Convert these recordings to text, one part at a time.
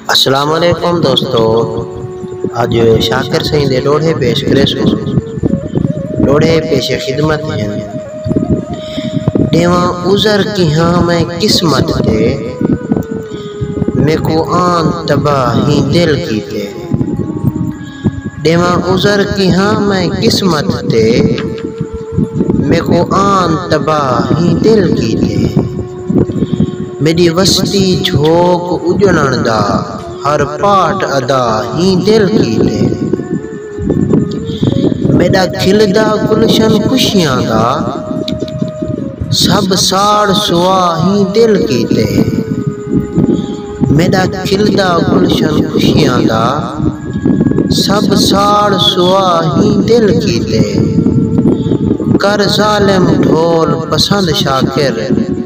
السلام علیکم دوستو، آج شاکر سائیں دے لوڑے پیش کرے سو لوڑے پیش خدمت ہیں دیواں عذر کی ہاں میں قسمت تے میں کو آن تباہی دل کی تے دیواں عذر کی ہاں میں قسمت تے میں کو آن تباہی دل کی تے میری وستی جھوک اجڑن دا ہر پاٹ ادا ہی دل کی تے میرا کھلدا گلشن خوشیاں دا سب ساڑ سوا ہی دل کی تے میرا کھلدا گلشن خوشیاں دا سب ساڑ سوا ہی دل کی تے کر ظالم ڈھول پسند شاکر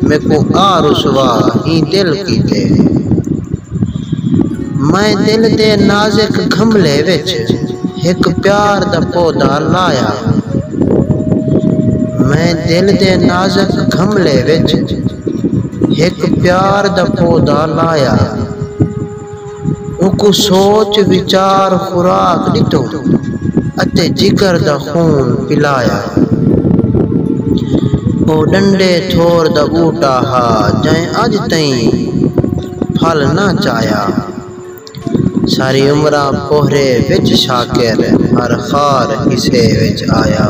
میں کو رسوا ہی دل کی تے میں دل دے نازک گھملے وچ ایک پیار دا پودا لایا میں دل دے نازک گھملے وچ ایک پیار دا پودا لایا کو سوچ وچار خوراک ڈٹو اتے جگر دا خون پلایا او ڈنڈے تھور دا بوٹا ہا جائیں اج تائیں پھل نہ چایا ساری عمرہ پوہرے وچ شاکر ہر خار کسے وچ آیا